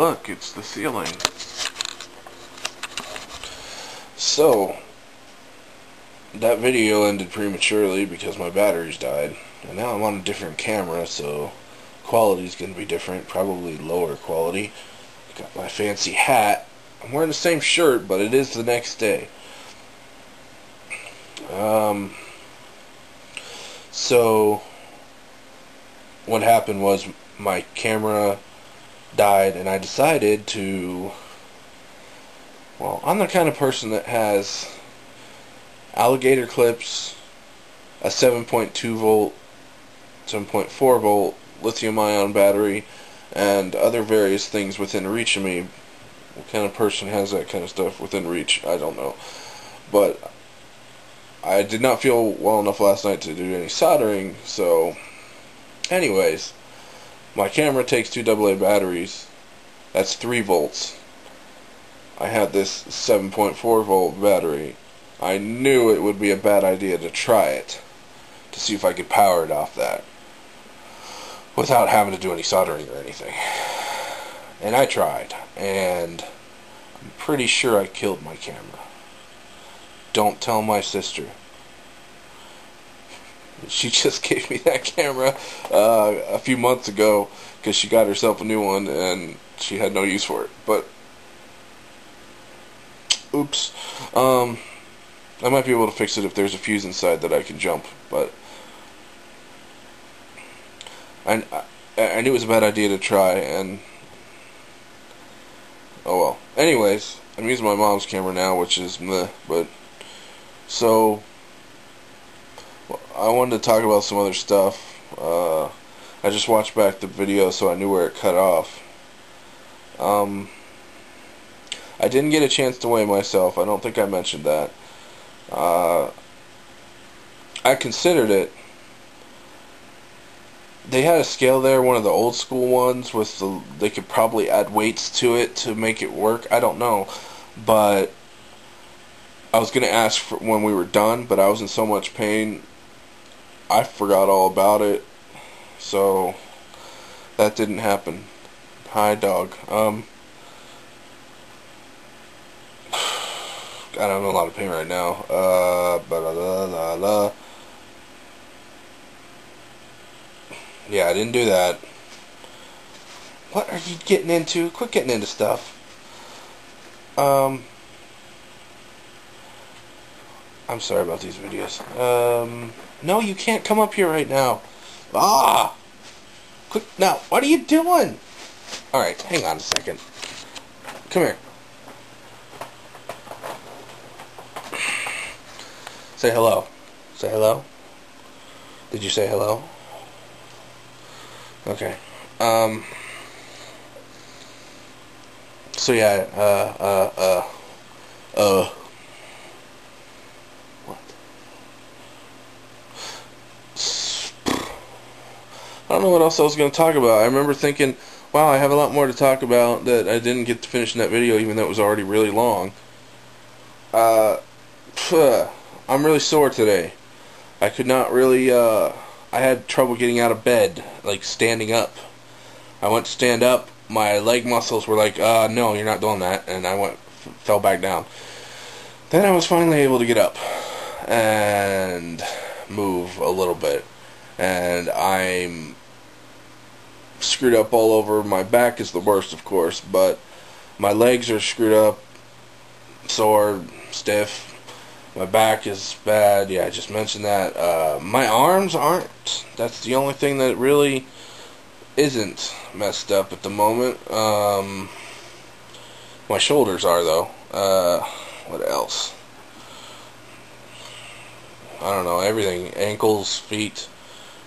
look, it's the ceiling. So, that video ended prematurely because my batteries died. And now I'm on a different camera, so quality's going to be different, probably lower quality. Got my fancy hat. I'm wearing the same shirt, but it is the next day. So, what happened was my camera died, and I decided to... Well, I'm the kind of person that has alligator clips, a 7.2 volt, 7.4 volt lithium-ion battery, and other various things within reach of me. What kind of person has that kind of stuff within reach? I don't know. But I did not feel well enough last night to do any soldering, so anyways, my camera takes 2 AA batteries. That's 3 volts. I had this 7.4 volt battery. I knew it would be a bad idea to try it, to see if I could power it off that without having to do any soldering or anything. And I tried, and I'm pretty sure I killed my camera. Don't tell my sister. She just gave me that camera a few months ago because she got herself a new one and she had no use for it. But oops. I might be able to fix it if there's a fuse inside that I can jump, but I knew it was a bad idea to try, and oh well. Anyways, I'm using my mom's camera now, which is meh, but so I wanted to talk about some other stuff. I just watched back the video so I knew where it cut off. I didn't get a chance to weigh myself. I don't think I mentioned that. I considered it. They had a scale there, one of the old school ones with they could probably add weights to it to make it work. I don't know, but I was gonna ask for when we were done, but I was in so much pain I forgot all about it, so that didn't happen. Hi, dog. God, I'm in a lot of pain right now. Yeah, I didn't do that. What are you getting into? Quit getting into stuff. I'm sorry about these videos. No, you can't come up here right now. Ah! Quick, now, what are you doing? Alright, hang on a second. Come here. Say hello. Say hello. Did you say hello? Okay. So yeah, what? I don't know what else I was going to talk about. I remember thinking, wow, I have a lot more to talk about that I didn't get to finish in that video, even though it was already really long. I'm really sore today. I could not really, I had trouble getting out of bed, like standing up. I went to stand up, my leg muscles were like, no, you're not doing that, and I fell back down. Then I was finally able to get up and move a little bit, and I'm screwed up all over. My back is the worst, of course, but my legs are screwed up, sore, stiff. My back is bad. Yeah, I just mentioned that. My arms aren't. That's the only thing that really isn't messed up at the moment. My shoulders are, though. What else? I don't know. Everything. Ankles, feet.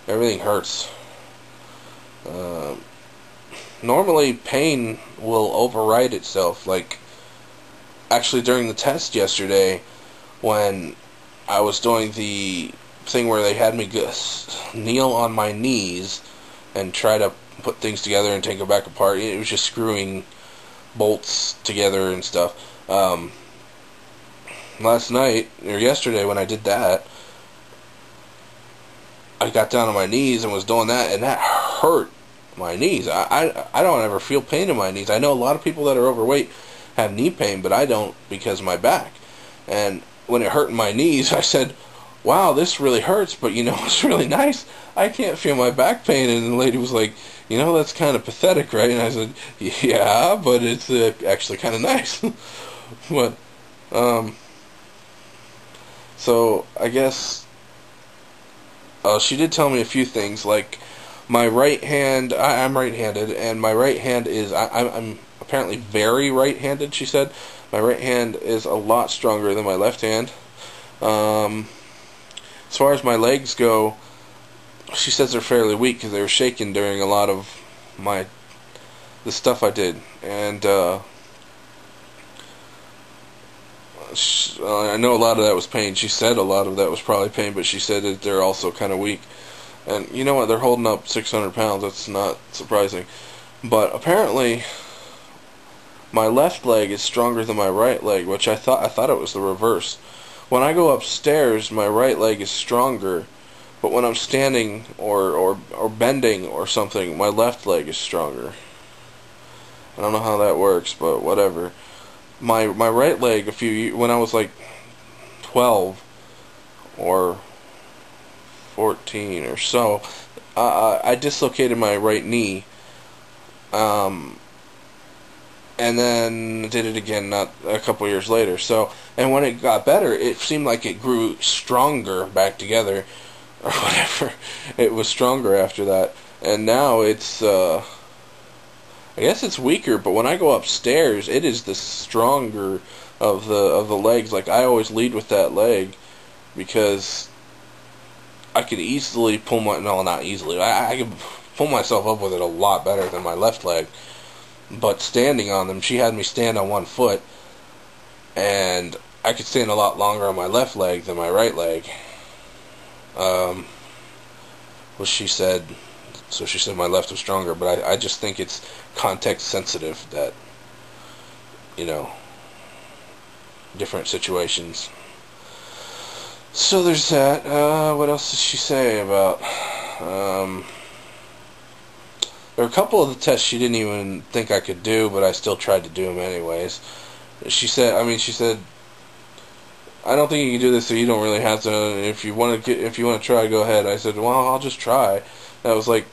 Everything hurts. Normally, pain will override itself. Like, actually, during the test yesterday, when I was doing the thing where they had me kneel on my knees and try to put things together and take it back apart. It was just screwing bolts together and stuff. Last night, or yesterday when I did that, I got down on my knees and was doing that, and that hurt my knees. I don't ever feel pain in my knees. I know a lot of people that are overweight have knee pain, but I don't because of my back. And when it hurt in my knees, I said, wow, this really hurts, but you know, it's really nice. I can't feel my back pain. And the lady was like, you know, that's kind of pathetic, right? And I said, yeah, but it's actually kind of nice. But, so I guess she did tell me a few things, like my right hand, I'm right-handed, and my right hand is, I'm apparently very right-handed, she said. My right hand is a lot stronger than my left hand. As far as my legs go, she says they're fairly weak because they were shaking during a lot of the stuff I did. And I know a lot of that was pain. She said a lot of that was probably pain, but she said that they're also kind of weak. And you know what? They're holding up 600 pounds. That's not surprising. But apparently, my left leg is stronger than my right leg, which I thought it was the reverse. When I go upstairs, my right leg is stronger, but when I'm standing or bending or something, my left leg is stronger. I don't know how that works, but whatever. My right leg, when I was like 12 or 14 or so, I dislocated my right knee, and then did it again not a couple years later. So, and when it got better, it seemed like it grew stronger back together, or whatever. It was stronger after that, and now it's I guess it's weaker. But when I go upstairs, it is the stronger of the legs. Like, I always lead with that leg because I could easily pull not easily. I can pull myself up with it a lot better than my left leg. But standing on them, she had me stand on one foot, and I could stand a lot longer on my left leg than my right leg. Well, she said, so she said my left was stronger, but I just think it's context sensitive that, you know, different situations. So there's that. What else did she say about, there were a couple of the tests she didn't even think I could do, but I still tried to do them anyways. She said, I don't think you can do this, so you don't really have to. If you want to try, go ahead. I said, well, I'll just try. And I was like,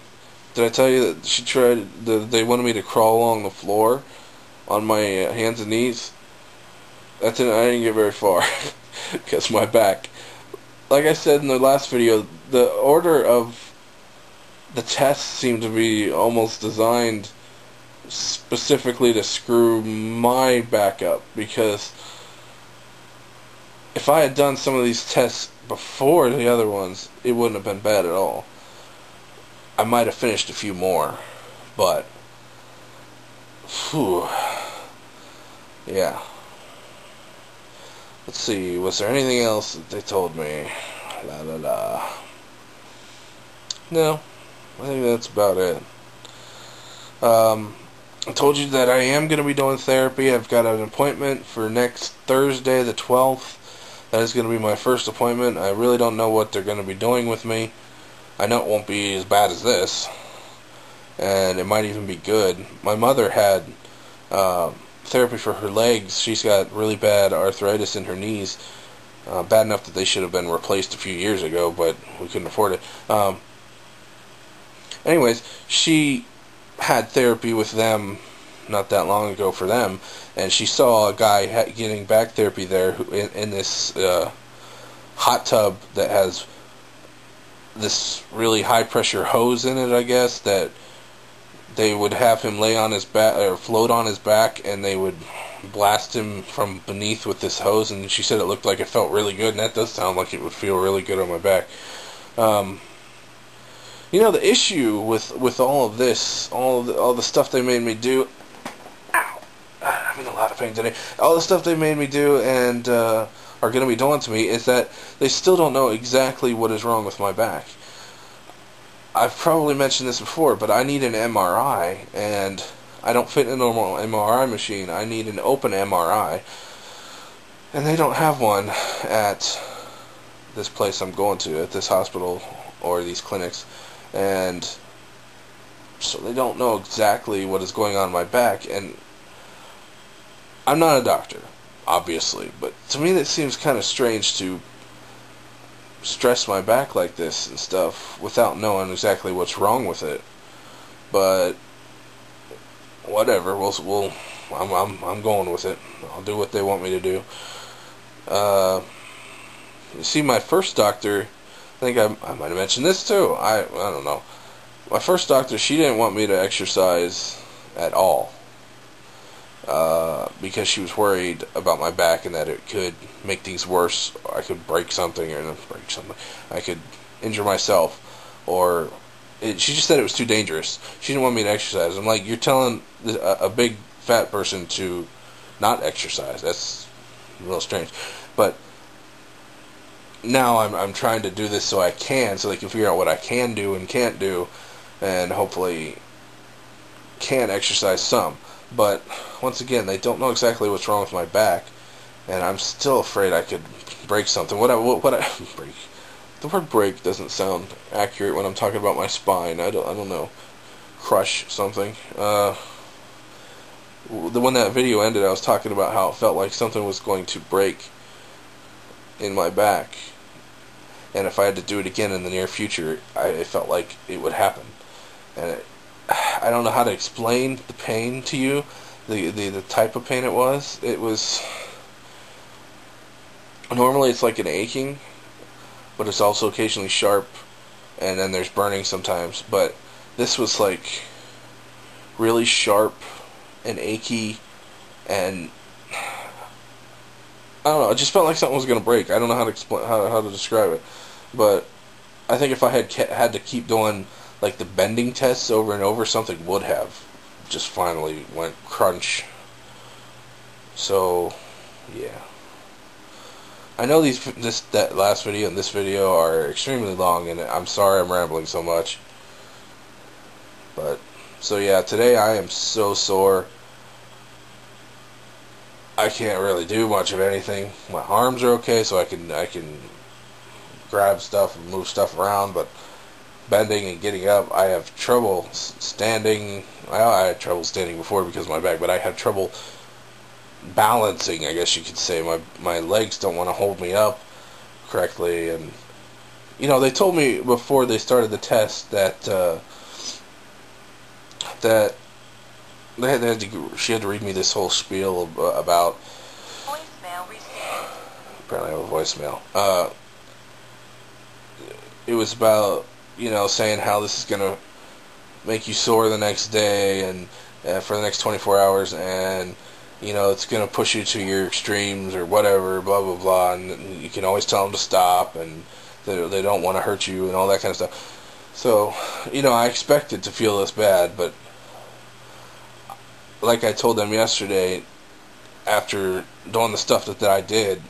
did I tell you that she tried? They wanted me to crawl along the floor on my hands and knees. I didn't get very far because my back. Like I said in the last video, the order of the tests seem to be almost designed specifically to screw my back up, because if I had done some of these tests before the other ones, it wouldn't have been bad at all. I might have finished a few more, but whew, yeah. Let's see, was there anything else that they told me? La la la. No, I think that's about it. I told you that I am going to be doing therapy. I've got an appointment for next Thursday, the 12th. That is going to be my first appointment. I really don't know what they're going to be doing with me. I know it won't be as bad as this, and it might even be good. My mother had therapy for her legs. She's got really bad arthritis in her knees, bad enough that they should have been replaced a few years ago, but we couldn't afford it. Anyways, she had therapy with them not that long ago for them, and she saw a guy getting back therapy there in this hot tub that has this really high pressure hose in it, I guess, that they would have him lay on his back or float on his back, and they would blast him from beneath with this hose. And she said it looked like it felt really good, and that does sound like it would feel really good on my back. You know, the issue with all of this, all the stuff they made me do. Ow! I'm in a lot of pain today. All the stuff they made me do and are going to be doing to me is that they still don't know exactly what is wrong with my back. I've probably mentioned this before, but I need an MRI, and I don't fit in a normal MRI machine. I need an open MRI, and they don't have one at this place I'm going to, at this hospital or these clinics. And so they don't know exactly what is going on in my back. And I'm not a doctor, obviously, but to me that seems kind of strange to stress my back like this and stuff without knowing exactly what's wrong with it. But whatever, I'm going with it. I'll do what they want me to do. You see, my first doctor, I think I might have mentioned this too. I don't know. My first doctor, she didn't want me to exercise at all. Because she was worried about my back and that it could make things worse. I could break something, or not break something. I could injure myself, or she just said it was too dangerous. She didn't want me to exercise. I'm like, you're telling a big fat person to not exercise. That's a little strange. But now I'm trying to do this so I can, so they can figure out what I can do and can't do, and hopefully can exercise some. But once again, they don't know exactly what's wrong with my back, and I'm still afraid I could break something. What I break? The word break doesn't sound accurate when I'm talking about my spine. I don't know. Crush something. When that video ended, I was talking about how it felt like something was going to break in my back, and if I had to do it again in the near future, it felt like it would happen. And I don't know how to explain the pain to you, the type of pain it was. It was, normally it's like an aching, but it's also occasionally sharp, and then there's burning sometimes. But this was like really sharp and achy, and I don't know, it just felt like something was going to break. I don't know how to explain, how to describe it, but I think if I had to keep doing like the bending tests over and over, something would have just finally went crunch. So yeah, I know that last video and this video are extremely long, and I'm sorry I'm rambling so much. But so yeah, today I am so sore. I can't really do much of anything. My arms are okay, so I can grab stuff and move stuff around, but bending and getting up, I have trouble standing. Well, I had trouble standing before because of my back, but I have trouble balancing, I guess you could say. My legs don't want to hold me up correctly, and you know, they told me before they started the test that she had to read me this whole spiel about. Voicemail received. Apparently I have a voicemail. It was about, you know, saying how this is gonna make you sore the next day and for the next 24 hours, and you know, it's gonna push you to your extremes or whatever, blah blah blah, and you can always tell them to stop, and they don't want to hurt you and all that kind of stuff. So, you know, I expected to feel this bad, but like I told them yesterday, after doing the stuff that I did,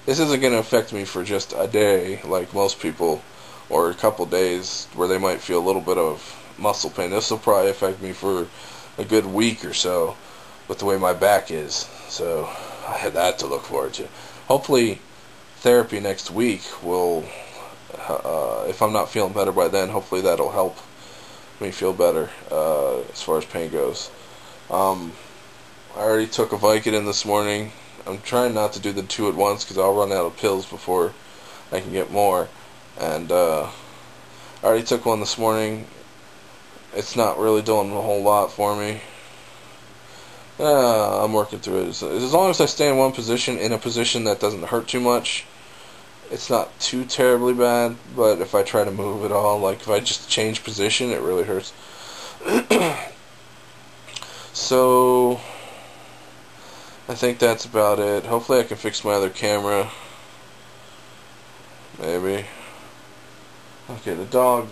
this isn't going to affect me for just a day like most people, or a couple days where they might feel a little bit of muscle pain. This will probably affect me for a good week or so with the way my back is. So I had that to look forward to. Hopefully therapy next week will, if I'm not feeling better by then, hopefully that'll help me feel better as far as pain goes. I already took a Vicodin this morning. I'm trying not to do the two at once because I'll run out of pills before I can get more. And I already took one this morning. It's not really doing a whole lot for me. I'm working through it. As long as I stay in one position, in a position that doesn't hurt too much, it's not too terribly bad. But if I try to move at all, like if I just change position, it really hurts. So I think that's about it. Hopefully I can fix my other camera. Maybe. Okay, the dog,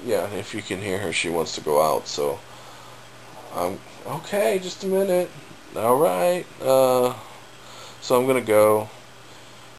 yeah, if you can hear her, she wants to go out, so okay, just a minute. Alright, so I'm gonna go.